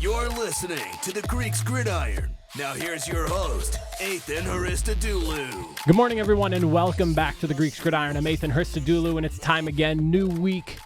You're listening to the Greeks Gridiron. Now here's your host, Ethan Haristadoulou. Good morning, everyone, and welcome back to the Greeks Gridiron. I'm Ethan Haristadoulou, and it's time again, new week.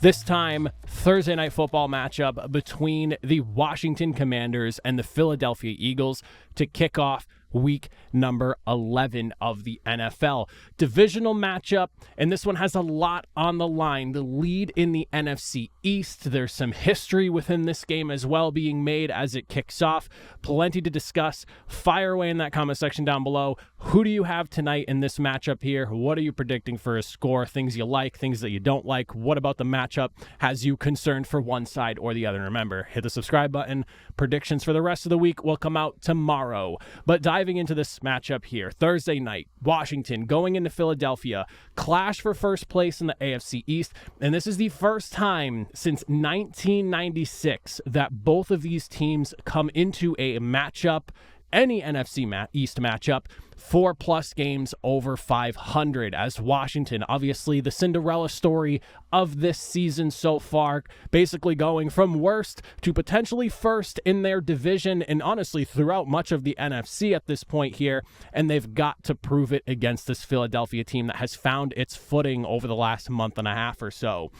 This time, Thursday night football matchup between the Washington Commanders and the Philadelphia Eagles to kick off week number 11 of the NFL. Divisional matchup, and this one has a lot on the line. The lead in the NFC East. There's some history within this game as well being made as it kicks off. Plenty to discuss. Fire away in that comment section down below. Who do you have tonight in this matchup here? What are you predicting for a score? Things you like, things that you don't like. What about the matchup has you concerned for one side or the other? And remember, hit the subscribe button. Predictions for the rest of the week will come out tomorrow. But diving into this matchup here, Thursday night, Washington going into Philadelphia, clash for first place in the AFC East, and this is the first time since 1996 that both of these teams come into a matchup, any NFC East matchup, 4+ games over 500, as Washington, obviously the Cinderella story of this season so far, basically going from worst to potentially first in their division, and honestly throughout much of the NFC at this point here, and they've got to prove it against this Philadelphia team that has found its footing over the last month and a half or so.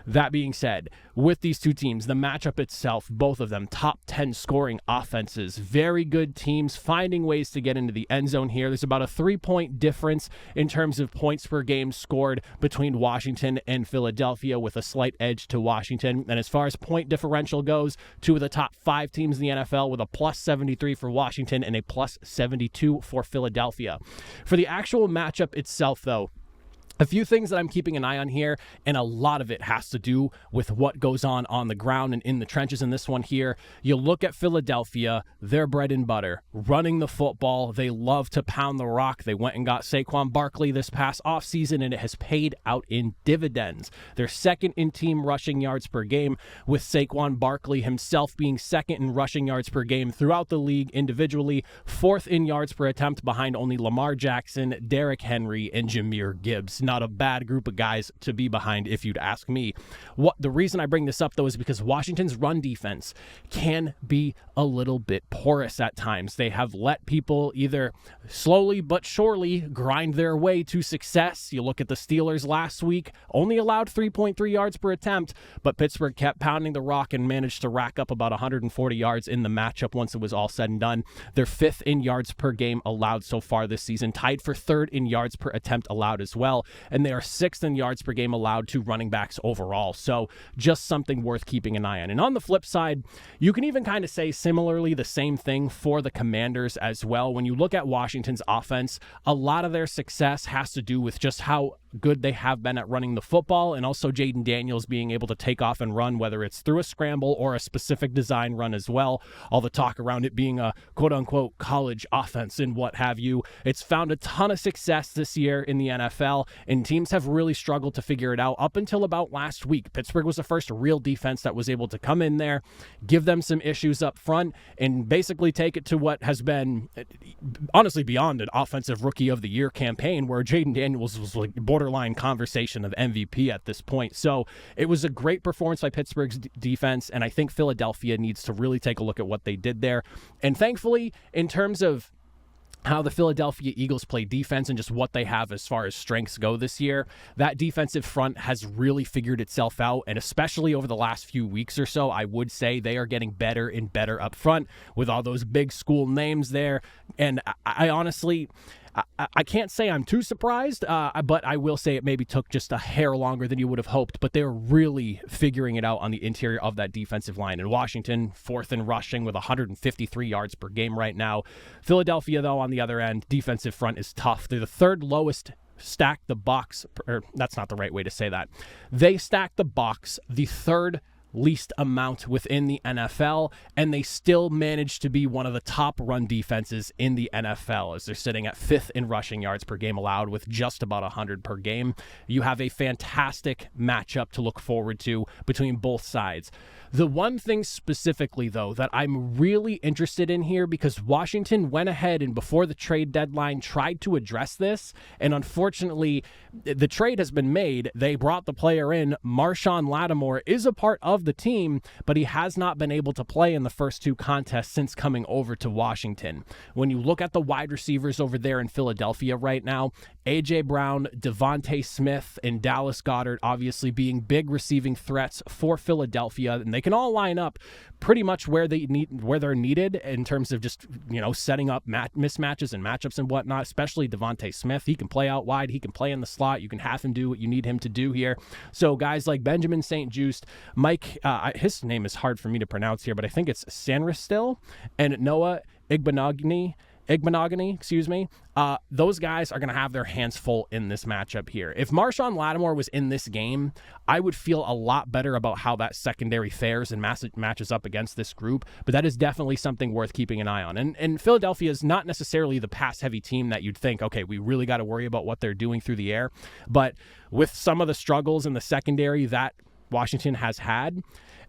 That being said, with these two teams, the matchup itself, both of them top 10 scoring offenses, very good teams finding ways to get into the end zone here. There's about a 3-point difference in terms of points per game scored between Washington and Philadelphia, with a slight edge to Washington. And as far as point differential goes, two of the top 5 teams in the NFL with a +73 for Washington and a +72 for Philadelphia. For the actual matchup itself, though, a few things that I'm keeping an eye on here, and a lot of it has to do with what goes on the ground and in the trenches in this one here. You look at Philadelphia, their bread and butter, running the football. They love to pound the rock. They went and got Saquon Barkley this past offseason, and it has paid out in dividends. They're second in team rushing yards per game, with Saquon Barkley himself being second in rushing yards per game throughout the league individually, fourth in yards per attempt behind only Lamar Jackson, Derrick Henry, and Jahmyr Gibbs. Not a bad group of guys to be behind, if you'd ask me. The reason I bring this up, though, is because Washington's run defense can be a little bit porous at times. They have let people either slowly but surely grind their way to success. You look at the Steelers last week, only allowed 3.3 yards per attempt, but Pittsburgh kept pounding the rock and managed to rack up about 140 yards in the matchup once it was all said and done. They're 5th in yards per game allowed so far this season, tied for 3rd in yards per attempt allowed as well. And they are 6th in yards per game allowed to running backs overall. So just something worth keeping an eye on. And on the flip side, you can even kind of say similarly the same thing for the Commanders as well. When you look at Washington's offense, a lot of their success has to do with just how good they have been at running the football, and also Jaden Daniels being able to take off and run, whether it's through a scramble or a specific design run as well. All the talk around it being a quote-unquote college offense and what have you. It's found a ton of success this year in the NFL, and teams have really struggled to figure it out up until about last week. Pittsburgh was the first real defense that was able to come in there, give them some issues up front, and basically take it to what has been honestly beyond an offensive rookie of the year campaign, where Jaden Daniels was like borderline conversation of MVP at this point. So it was a great performance by Pittsburgh's defense, and I think Philadelphia needs to really take a look at what they did there. And thankfully, in terms of how the Philadelphia Eagles play defense and just what they have as far as strengths go this year, that defensive front has really figured itself out, and especially over the last few weeks or so, I would say they are getting better and better up front with all those big school names there. And I honestly, I can't say I'm too surprised, but I will say it maybe took just a hair longer than you would have hoped, but they're really figuring it out on the interior of that defensive line. And Washington, 4th in rushing with 153 yards per game right now. Philadelphia, though, on the other end, defensive front is tough. They're the 3rd lowest stack the box, or that's not the right way to say that. They stack the box the 3rd least amount within the NFL, and they still manage to be one of the top run defenses in the NFL, as they're sitting at 5th in rushing yards per game allowed with just about 100 per game. You have a fantastic matchup to look forward to between both sides. The one thing specifically, though, that I'm really interested in here, because Washington went ahead and before the trade deadline tried to address this, and unfortunately, the trade has been made. They brought the player in. Marshawn Lattimore is a part of of the team, but he has not been able to play in the first two contests since coming over to Washington. When you look at the wide receivers over there in Philadelphia right now, A.J. Brown, Devontae Smith, and Dallas Goedert obviously being big receiving threats for Philadelphia, and they can all line up pretty much where they're needed in terms of just, setting up mismatches and matchups and whatnot, especially Devontae Smith. He can play out wide. He can play in the slot. You can have him do what you need him to do here. So guys like Benjamin St-Juste, Mike, his name is hard for me to pronounce here, but I think it's Sanristil, and Noah Igbenogany, those guys are going to have their hands full in this matchup here. If Marshawn Lattimore was in this game, I would feel a lot better about how that secondary fares and matches up against this group, but that is definitely something worth keeping an eye on. And Philadelphia is not necessarily the pass-heavy team that you'd think, okay, we really got to worry about what they're doing through the air, but with some of the struggles in the secondary that Washington has had,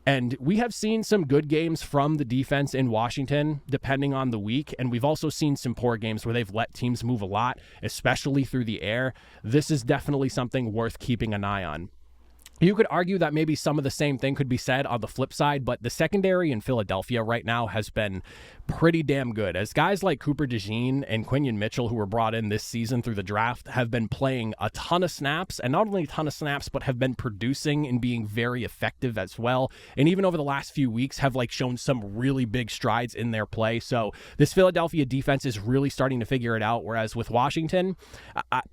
and we have seen some good games from the defense in Washington, depending on the week. And we've also seen some poor games where they've let teams move a lot, especially through the air. This is definitely something worth keeping an eye on. You could argue that maybe some of the same thing could be said on the flip side, but the secondary in Philadelphia right now has been pretty damn good, as guys like Cooper DeJean and Quinion Mitchell, who were brought in this season through the draft, have been playing a ton of snaps, and not only a ton of snaps, but have been producing and being very effective as well. And even over the last few weeks have shown some really big strides in their play. So this Philadelphia defense is really starting to figure it out. Whereas with Washington,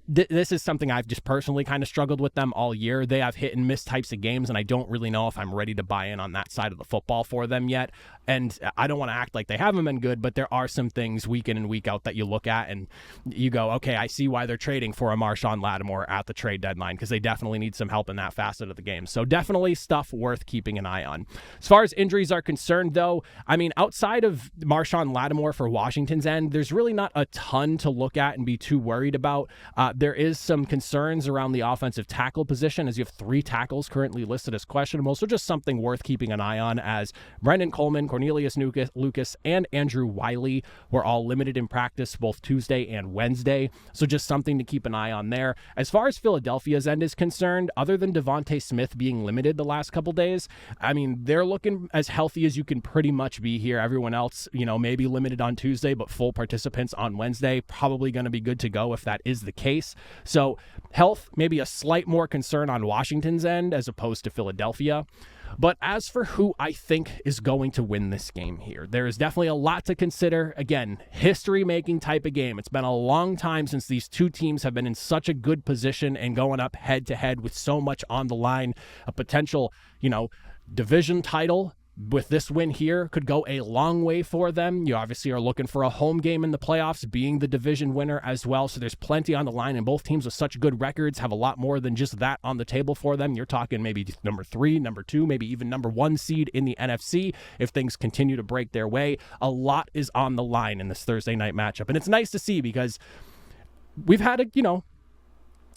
this is something I've just personally kind of struggled with them all year. They have hit and miss types of games, and I don't really know if I'm ready to buy in on that side of the football for them yet. And I don't want to act like they haven't been good, but there are some things week in and week out that you look at and you go, okay, I see why they're trading for a Marshawn Lattimore at the trade deadline, because they definitely need some help in that facet of the game. So definitely stuff worth keeping an eye on. As far as injuries are concerned, though, I mean, outside of Marshawn Lattimore for Washington's end, there's really not a ton to look at and be too worried about. There is some concerns around the offensive tackle position, as you have 3 tackles currently listed as questionable. So just something worth keeping an eye on, as Brendan Coleman, Cornelius Lucas, and Andrew Wiley were all limited in practice both Tuesday and Wednesday. So just something to keep an eye on there. As far as Philadelphia's end is concerned, other than Devontae Smith being limited the last couple days, I mean, they're looking as healthy as you can pretty much be here. Everyone else, maybe limited on Tuesday, but full participants on Wednesday, probably going to be good to go if that is the case. So health, maybe a slight more concern on Washington's end as opposed to Philadelphia. But as for who I think is going to win this game here, there is definitely a lot to consider. Again, history-making type of game. It's been a long time since these two teams have been in such a good position and going up head-to-head with so much on the line. A potential, division title with this win here could go a long way for them. You obviously are looking for a home game in the playoffs, being the division winner as well. So there's plenty on the line, and both teams with such good records have a lot more than just that on the table for them. You're talking maybe number 3, number 2, maybe even number 1 seed in the NFC if things continue to break their way. A lot is on the line in this Thursday night matchup, and it's nice to see because we've had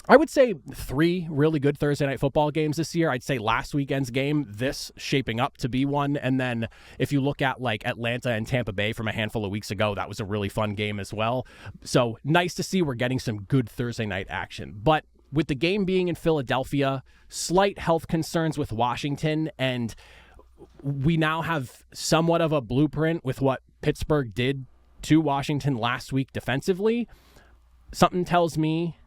I would say 3 really good Thursday night football games this year. I'd say last weekend's game, this shaping up to be one. And then if you look at Atlanta and Tampa Bay from a handful of weeks ago, that was a really fun game as well. So nice to see we're getting some good Thursday night action. But with the game being in Philadelphia, slight health concerns with Washington, and we now have somewhat of a blueprint with what Pittsburgh did to Washington last week defensively. Something tells me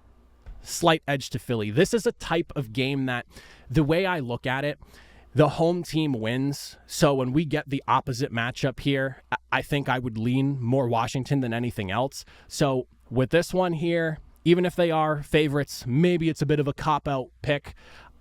slight edge to Philly. This is a type of game that, the way I look at it, the home team wins. So when we get the opposite matchup here, I think I would lean more Washington than anything else. So with this one here, even if they are favorites, maybe it's a bit of a cop-out pick.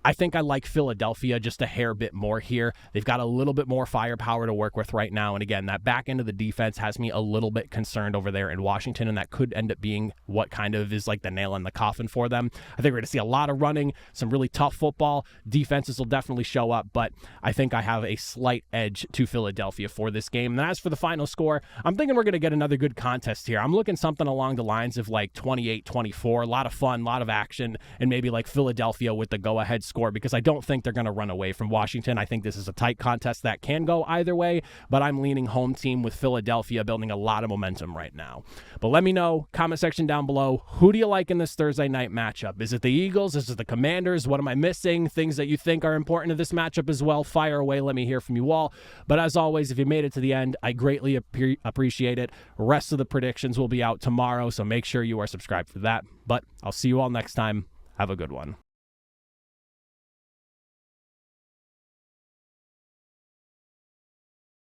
I think I like Philadelphia just a hair bit more here. They've got a little bit more firepower to work with right now. And again, that back end of the defense has me a little bit concerned over there in Washington, and that could end up being what kind of is the nail in the coffin for them. I think we're going to see a lot of running, some really tough football. Defenses will definitely show up, but I think I have a slight edge to Philadelphia for this game. And as for the final score, I'm thinking we're going to get another good contest here. I'm looking something along the lines of 28-24, a lot of fun, a lot of action, and maybe Philadelphia with the go-ahead score score because I don't think they're going to run away from Washington. I think this is a tight contest that can go either way, but I'm leaning home team with Philadelphia building a lot of momentum right now. But let me know, comment section down below, who do you like in this Thursday night matchup? Is it the Eagles? Is it the Commanders? What am I missing? Things that you think are important to this matchup as well, fire away. Let me hear from you all. But as always, if you made it to the end, I greatly appreciate it. Rest of the predictions will be out tomorrow, so make sure you are subscribed for that. But I'll see you all next time. Have a good one.